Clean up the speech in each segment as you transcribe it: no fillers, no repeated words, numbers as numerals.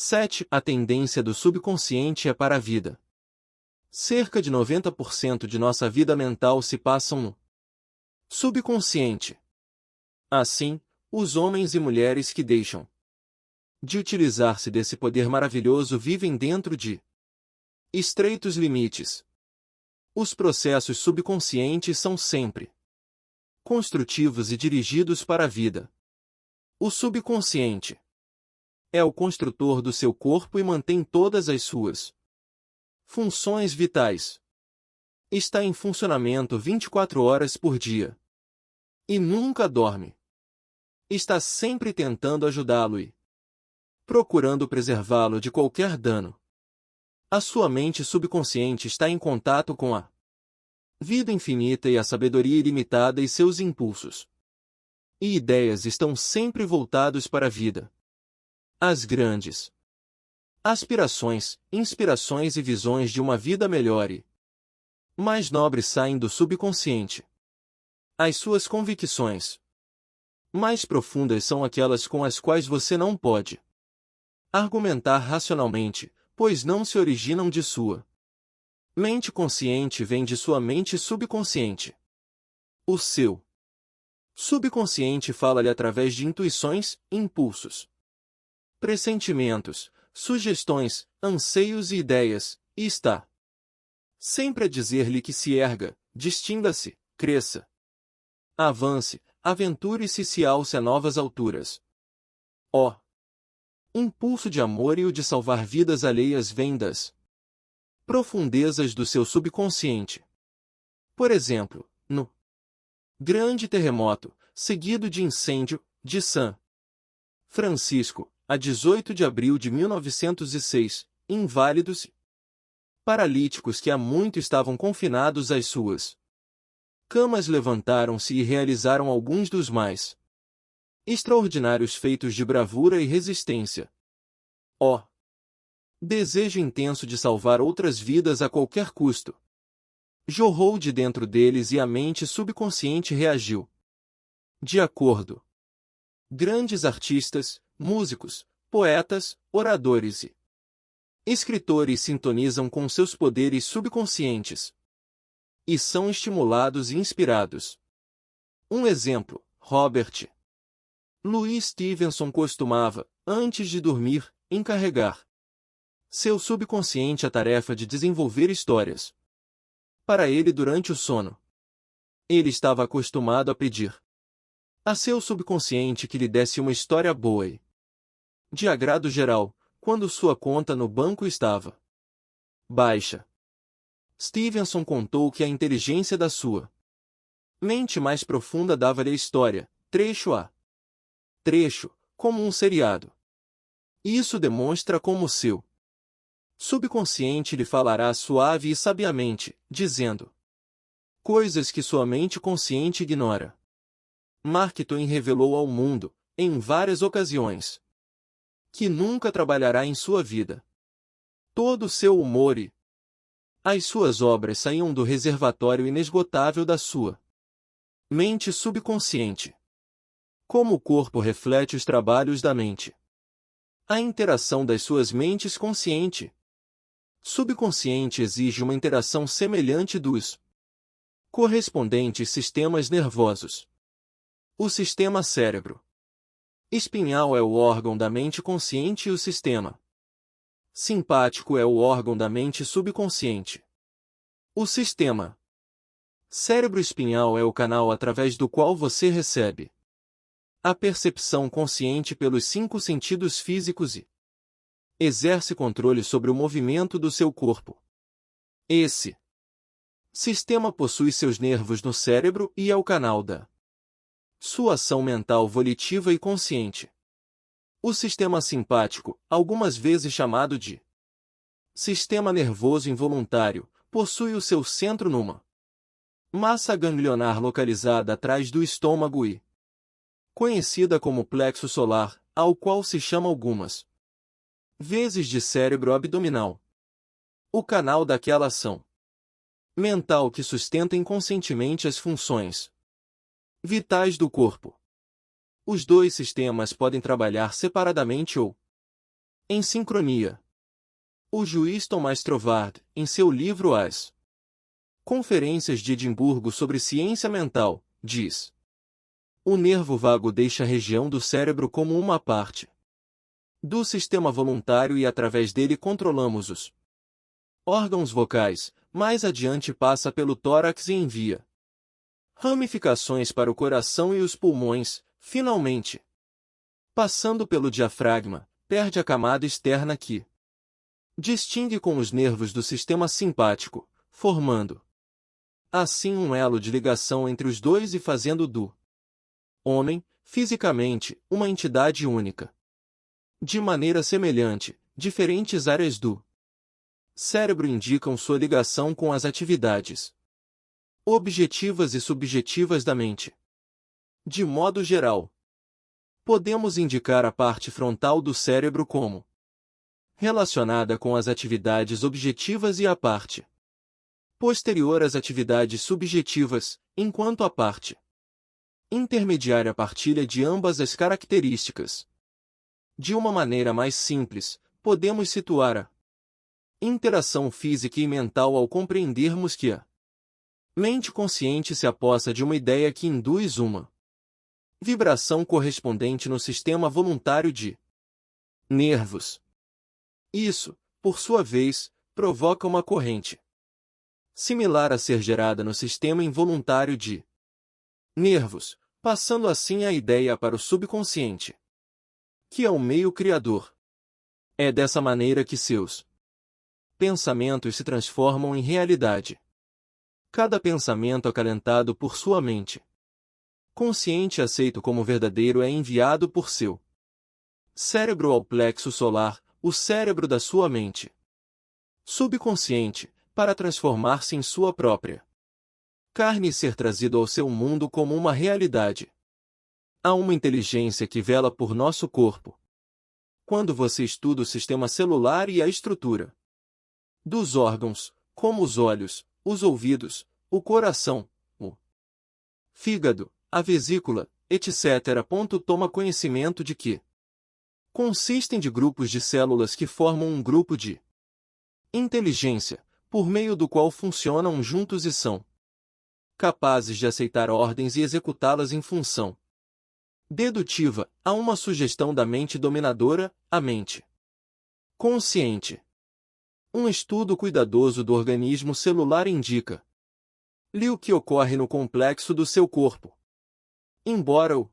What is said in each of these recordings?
7. A tendência do subconsciente é para a vida. Cerca de 90% de nossa vida mental se passam no subconsciente. Assim, os homens e mulheres que deixam de utilizar-se desse poder maravilhoso vivem dentro de estreitos limites. Os processos subconscientes são sempre construtivos e dirigidos para a vida. O subconsciente é o construtor do seu corpo e mantém todas as suas funções vitais. Está em funcionamento 24 horas por dia. E nunca dorme. Está sempre tentando ajudá-lo e procurando preservá-lo de qualquer dano. A sua mente subconsciente está em contato com a vida infinita e a sabedoria ilimitada e seus impulsos e ideias estão sempre voltados para a vida. As grandes aspirações, inspirações e visões de uma vida melhor e mais nobre saem do subconsciente. As suas convicções mais profundas são aquelas com as quais você não pode argumentar racionalmente, pois não se originam de sua mente consciente, vem de sua mente subconsciente. O seu subconsciente fala-lhe através de intuições, impulsos, pressentimentos, sugestões, anseios e ideias, e está sempre a dizer-lhe que se erga, distinga-se, cresça, avance, aventure-se e se alce a novas alturas. Ó impulso de amor e o de salvar vidas alheias vem das profundezas do seu subconsciente. Por exemplo, no grande terremoto, seguido de incêndio, de São Francisco, a 18 de abril de 1906, inválidos e paralíticos que há muito estavam confinados às suas camas levantaram-se e realizaram alguns dos mais extraordinários feitos de bravura e resistência. Ó desejo intenso de salvar outras vidas a qualquer custo jorrou de dentro deles e a mente subconsciente reagiu. De acordo. Grandes artistas, músicos, poetas, oradores e escritores sintonizam com seus poderes subconscientes e são estimulados e inspirados. Um exemplo, Robert Louis Stevenson costumava, antes de dormir, encarregar seu subconsciente a tarefa de desenvolver histórias para ele durante o sono. Ele estava acostumado a pedir a seu subconsciente que lhe desse uma história boa e de agrado geral, quando sua conta no banco estava baixa. Stevenson contou que a inteligência da sua mente mais profunda dava-lhe a história, trecho a trecho, como um seriado. Isso demonstra como o seu subconsciente lhe falará suave e sabiamente, dizendo coisas que sua mente consciente ignora. Mark Twain revelou ao mundo, em várias ocasiões, que nunca trabalhará em sua vida. Todo o seu humor e as suas obras saíam do reservatório inesgotável da sua mente subconsciente. Como o corpo reflete os trabalhos da mente. A interação das suas mentes consciente subconsciente exige uma interação semelhante dos correspondentes sistemas nervosos. O sistema cérebro espinhal é o órgão da mente consciente e o sistema simpático é o órgão da mente subconsciente. O sistema cérebro espinhal é o canal através do qual você recebe a percepção consciente pelos 5 sentidos físicos e exerce controle sobre o movimento do seu corpo. Esse sistema possui seus nervos no cérebro e é o canal da sua ação mental volitiva e consciente. O sistema simpático, algumas vezes chamado de sistema nervoso involuntário, possui o seu centro numa massa ganglionar localizada atrás do estômago e conhecida como plexo solar, ao qual se chama algumas vezes de cérebro abdominal. O canal daquela ação mental que sustenta inconscientemente as funções vitais do corpo. Os dois sistemas podem trabalhar separadamente ou em sincronia. O juiz Thomas Trovard, em seu livro As Conferências de Edimburgo sobre Ciência Mental, diz: o nervo vago deixa a região do cérebro como uma parte do sistema voluntário e através dele controlamos os órgãos vocais. Mais adiante passa pelo tórax e envia ramificações para o coração e os pulmões. Finalmente, passando pelo diafragma, perde a camada externa que distingue com os nervos do sistema simpático, formando assim um elo de ligação entre os dois e fazendo do homem, fisicamente, uma entidade única. De maneira semelhante, diferentes áreas do cérebro indicam sua ligação com as atividades objetivas e subjetivas da mente. De modo geral, podemos indicar a parte frontal do cérebro como relacionada com as atividades objetivas e a parte posterior às atividades subjetivas, enquanto a parte intermediária partilha de ambas as características. De uma maneira mais simples, podemos situar a interação física e mental ao compreendermos que a mente consciente se apossa de uma ideia que induz uma vibração correspondente no sistema voluntário de nervos. Isso, por sua vez, provoca uma corrente similar a ser gerada no sistema involuntário de nervos, passando assim a ideia para o subconsciente, que é o meio criador. É dessa maneira que seus pensamentos se transformam em realidade. Cada pensamento acalentado por sua mente consciente e aceito como verdadeiro é enviado por seu cérebro ao plexo solar, o cérebro da sua mente subconsciente, para transformar-se em sua própria carne e ser trazido ao seu mundo como uma realidade. Há uma inteligência que vela por nosso corpo. Quando você estuda o sistema celular e a estrutura dos órgãos, como os olhos, os ouvidos, o coração, o fígado, a vesícula, etc. Toma conhecimento de que consistem de grupos de células que formam um grupo de inteligência, por meio do qual funcionam juntos e são capazes de aceitar ordens e executá-las em função dedutiva. Há uma sugestão da mente dominadora, a mente consciente. Um estudo cuidadoso do organismo celular indica-lhe o que ocorre no complexo do seu corpo. Embora o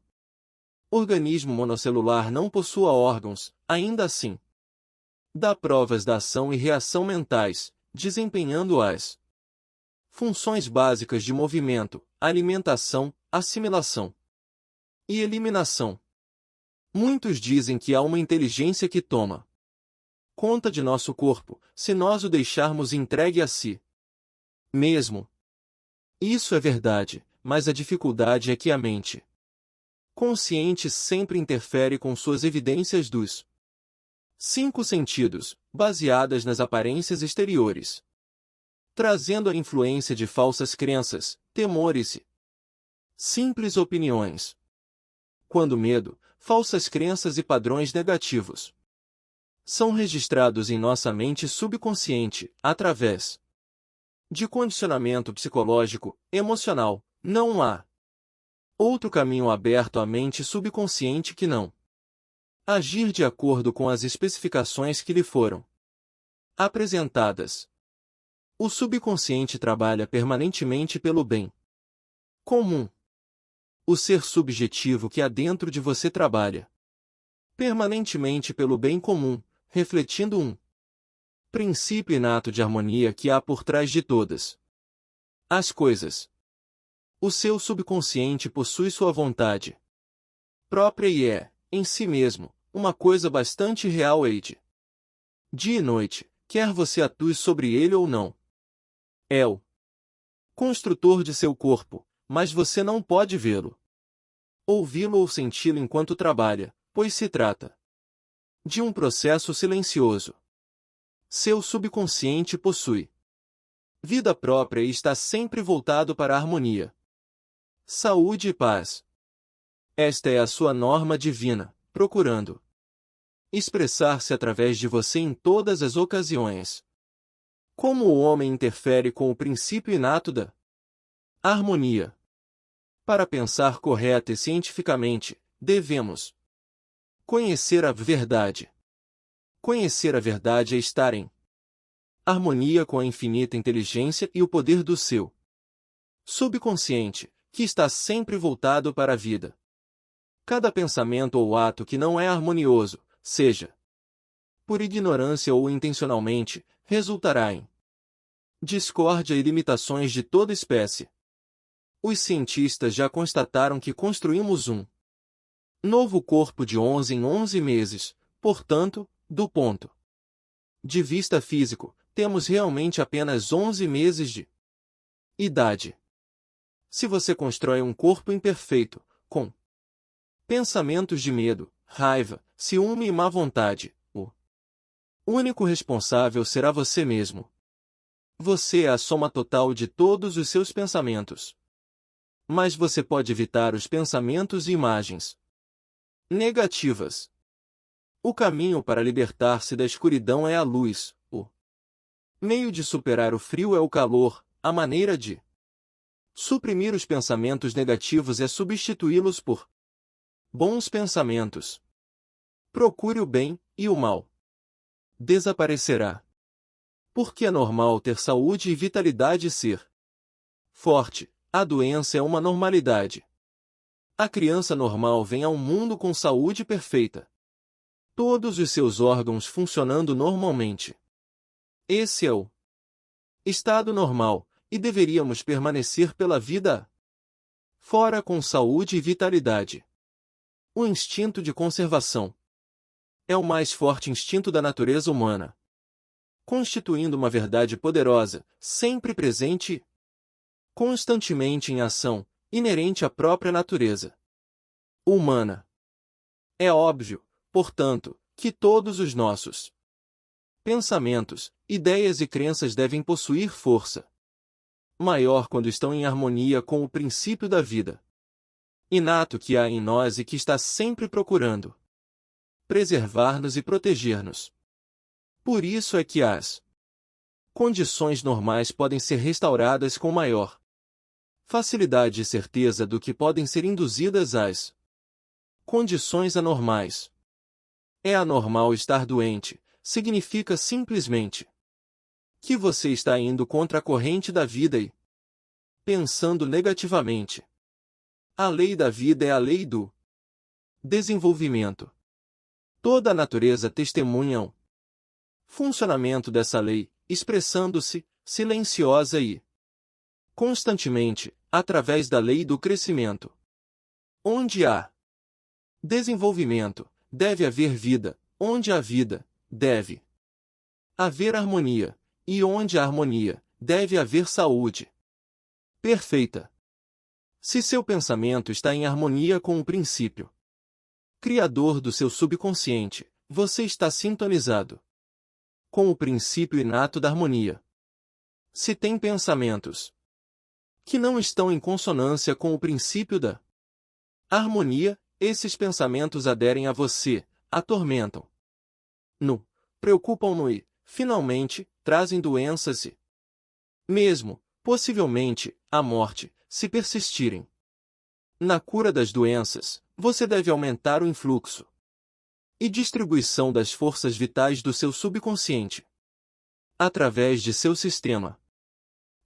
organismo monocelular não possua órgãos, ainda assim dá provas da ação e reação mentais, desempenhando as funções básicas de movimento, alimentação, assimilação e eliminação. Muitos dizem que há uma inteligência que toma conta de nosso corpo, se nós o deixarmos entregue a si mesmo. Isso é verdade, mas a dificuldade é que a mente consciente sempre interfere com suas evidências dos 5 sentidos, baseadas nas aparências exteriores, trazendo a influência de falsas crenças, temores e simples opiniões. Quando medo, falsas crenças e padrões negativos são registrados em nossa mente subconsciente, através de condicionamento psicológico, emocional, não há outro caminho aberto à mente subconsciente que não agir de acordo com as especificações que lhe foram apresentadas. O subconsciente trabalha permanentemente pelo bem comum. O ser subjetivo que há dentro de você trabalha permanentemente pelo bem comum, refletindo um princípio inato de harmonia que há por trás de todas as coisas. O seu subconsciente possui sua vontade própria e é, em si mesmo, uma coisa bastante real e de dia e noite, quer você atue sobre ele ou não. É o construtor de seu corpo, mas você não pode vê-lo, ouvi-lo ou senti-lo enquanto trabalha, pois se trata de um processo silencioso. Seu subconsciente possui vida própria e está sempre voltado para a harmonia, saúde e paz. Esta é a sua norma divina, procurando expressar-se através de você em todas as ocasiões. Como o homem interfere com o princípio inato da harmonia? Para pensar correta e cientificamente, devemos conhecer a verdade. Conhecer a verdade é estar em harmonia com a infinita inteligência e o poder do seu subconsciente, que está sempre voltado para a vida. Cada pensamento ou ato que não é harmonioso, seja por ignorância ou intencionalmente, resultará em discórdia e limitações de toda espécie. Os cientistas já constataram que construímos um novo corpo de 11 em 11 meses, portanto, do ponto de vista físico, temos realmente apenas 11 meses de idade. Se você constrói um corpo imperfeito, com pensamentos de medo, raiva, ciúme e má vontade, o único responsável será você mesmo. Você é a soma total de todos os seus pensamentos. Mas você pode evitar os pensamentos e imagens negativas. O caminho para libertar-se da escuridão é a luz, o meio de superar o frio é o calor, a maneira de suprimir os pensamentos negativos é substituí-los por bons pensamentos. Procure o bem, e o mal desaparecerá. Porque é normal ter saúde e vitalidade e ser forte. A doença é uma normalidade. A criança normal vem ao mundo com saúde perfeita. Todos os seus órgãos funcionando normalmente. Esse é o estado normal, e deveríamos permanecer pela vida fora com saúde e vitalidade. O instinto de conservação é o mais forte instinto da natureza humana, constituindo uma verdade poderosa, sempre presente e constantemente em ação, inerente à própria natureza humana. É óbvio, portanto, que todos os nossos pensamentos, ideias e crenças devem possuir força maior quando estão em harmonia com o princípio da vida inato que há em nós e que está sempre procurando preservar-nos e proteger-nos. Por isso é que as condições normais podem ser restauradas com maior facilidade e certeza do que podem ser induzidas às condições anormais. É anormal estar doente, significa simplesmente que você está indo contra a corrente da vida e pensando negativamente. A lei da vida é a lei do desenvolvimento. Toda a natureza testemunha o funcionamento dessa lei, expressando-se, silenciosa e constantemente, através da lei do crescimento. Onde há desenvolvimento, deve haver vida, onde há vida, deve haver harmonia, e onde há harmonia, deve haver saúde perfeita. Se seu pensamento está em harmonia com o princípio criador do seu subconsciente, você está sintonizado com o princípio inato da harmonia. Se tem pensamentos que não estão em consonância com o princípio da harmonia, esses pensamentos aderem a você, atormentam-no, preocupam-no e, finalmente, trazem doenças e mesmo, possivelmente, a morte, se persistirem. Na cura das doenças, você deve aumentar o influxo e distribuição das forças vitais do seu subconsciente através de seu sistema.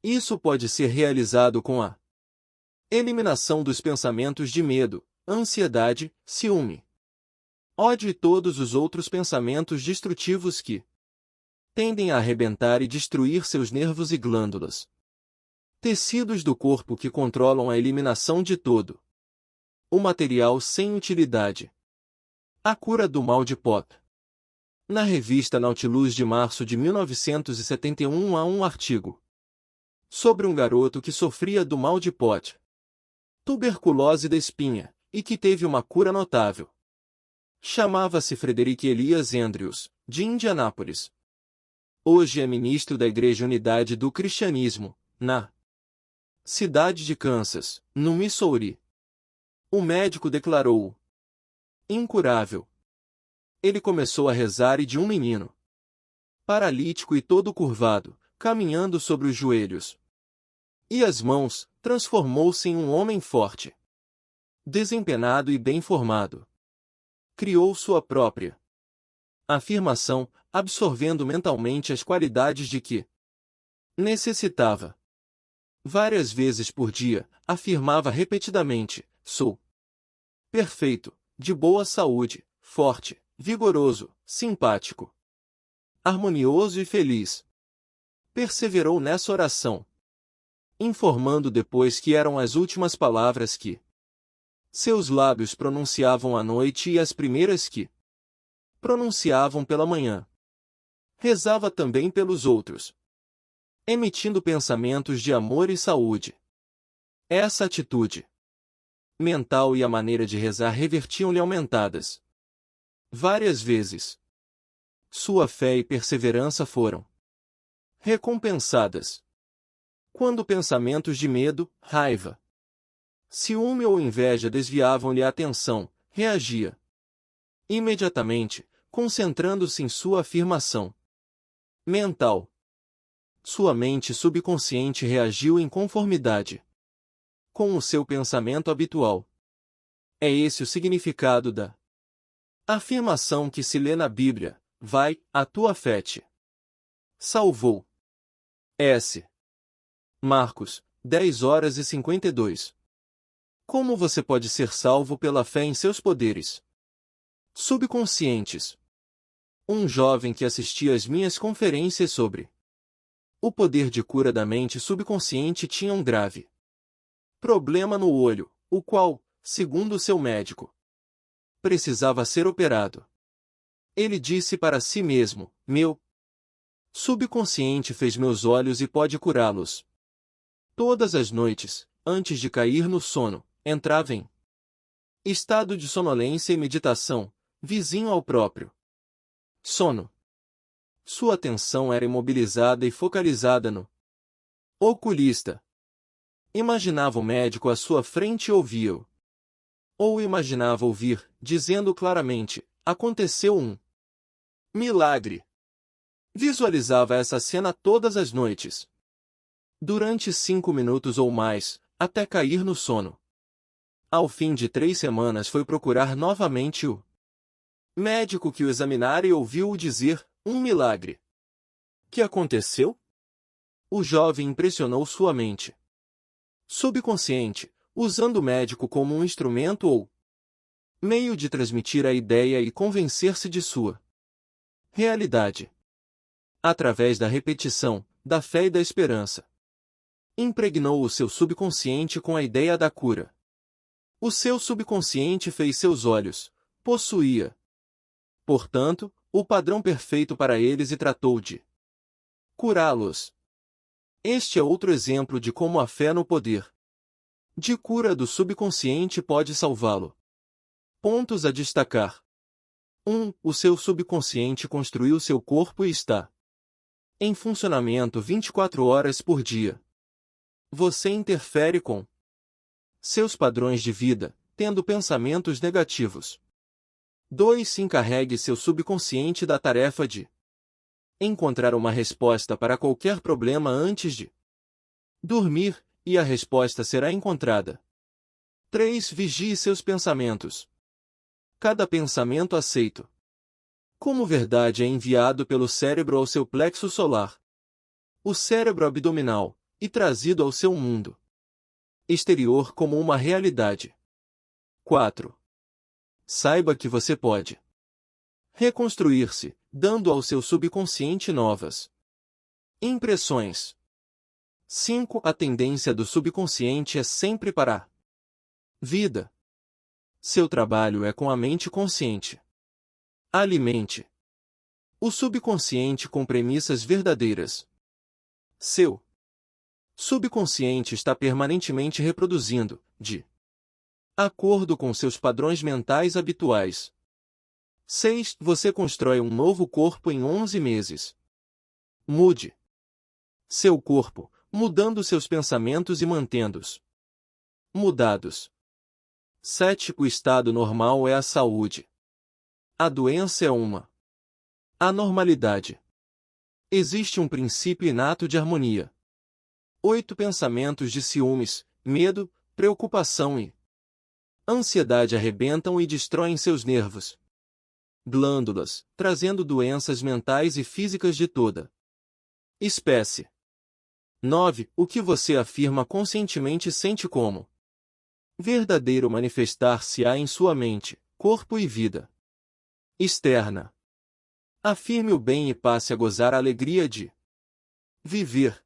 Isso pode ser realizado com a eliminação dos pensamentos de medo, ansiedade, ciúme, ódio e todos os outros pensamentos destrutivos que tendem a arrebentar e destruir seus nervos e glândulas. Tecidos do corpo que controlam a eliminação de todo o material sem utilidade. A cura do mal de Pot. Na revista Nautilus de março de 1971 há um artigo sobre um garoto que sofria do mal de Pot, tuberculose da espinha, e que teve uma cura notável. Chamava-se Frederick Elias Andrews, de Indianápolis. Hoje é ministro da Igreja Unidade do Cristianismo, na cidade de Kansas, no Missouri. O médico declarou-o incurável. Ele começou a rezar e de um menino, paralítico e todo curvado, caminhando sobre os joelhos e as mãos, transformou-se em um homem forte, desempenado e bem formado. Criou sua própria afirmação, absorvendo mentalmente as qualidades de que necessitava. Várias vezes por dia, afirmava repetidamente: sou perfeito, de boa saúde, forte, vigoroso, simpático, harmonioso e feliz. Perseverou nessa oração, informando depois que eram as últimas palavras que seus lábios pronunciavam à noite e as primeiras que pronunciavam pela manhã. Rezava também pelos outros, emitindo pensamentos de amor e saúde. Essa atitude mental e a maneira de rezar revertiam-lhe aumentadas várias vezes. Sua fé e perseverança foram recompensadas. Quando pensamentos de medo, raiva, ciúme ou inveja desviavam-lhe a atenção, reagia imediatamente, concentrando-se em sua afirmação mental. Sua mente subconsciente reagiu em conformidade com o seu pensamento habitual. É esse o significado da afirmação que se lê na Bíblia: vai, a tua fé te salvou. S. Marcos, 10h52. Como você pode ser salvo pela fé em seus poderes subconscientes? Um jovem que assistia às minhas conferências sobre o poder de cura da mente subconsciente tinha um grave problema no olho, o qual, segundo seu médico, precisava ser operado. Ele disse para si mesmo: meu subconsciente fez meus olhos e pode curá-los. Todas as noites, antes de cair no sono, entrava em estado de sonolência e meditação, vizinho ao próprio sono. Sua atenção era imobilizada e focalizada no oculista. Imaginava o médico à sua frente e ouvia-o. Ou imaginava ouvir, dizendo claramente: aconteceu um milagre. Visualizava essa cena todas as noites, durante 5 minutos ou mais, até cair no sono. Ao fim de 3 semanas foi procurar novamente o médico que o examinara e ouviu-o dizer: um milagre. Que aconteceu? O jovem impressionou sua mente subconsciente, usando o médico como um instrumento ou meio de transmitir a ideia e convencer-se de sua realidade. Através da repetição, da fé e da esperança, impregnou o seu subconsciente com a ideia da cura. O seu subconsciente fez seus olhos, possuía, portanto, o padrão perfeito para eles e tratou de curá-los. Este é outro exemplo de como a fé no poder de cura do subconsciente pode salvá-lo. Pontos a destacar. 1. O seu subconsciente construiu seu corpo e está em funcionamento 24 horas por dia. Você interfere com seus padrões de vida, tendo pensamentos negativos. 2. Se encarregue seu subconsciente da tarefa de encontrar uma resposta para qualquer problema antes de dormir, e a resposta será encontrada. 3. Vigie seus pensamentos. Cada pensamento aceito como verdade é enviado pelo cérebro ao seu plexo solar, o cérebro abdominal, e trazido ao seu mundo exterior como uma realidade. 4. Saiba que você pode reconstruir-se, dando ao seu subconsciente novas impressões. 5. A tendência do subconsciente é sempre para a vida. Seu trabalho é com a mente consciente. Alimente o subconsciente com premissas verdadeiras. Seu subconsciente está permanentemente reproduzindo, de acordo com seus padrões mentais habituais. 6. Você constrói um novo corpo em 11 meses. Mude seu corpo, mudando seus pensamentos e mantendo-os mudados. 7. O estado normal é a saúde A doença é uma anormalidade. Existe um princípio inato de harmonia. 8 pensamentos de ciúmes, medo, preocupação e ansiedade arrebentam e destroem seus nervos, glândulas, trazendo doenças mentais e físicas de toda espécie. 9. O que você afirma conscientemente sente como verdadeiro manifestar-se-á em sua mente, corpo e vida externa. Afirme o bem e passe a gozar a alegria de viver.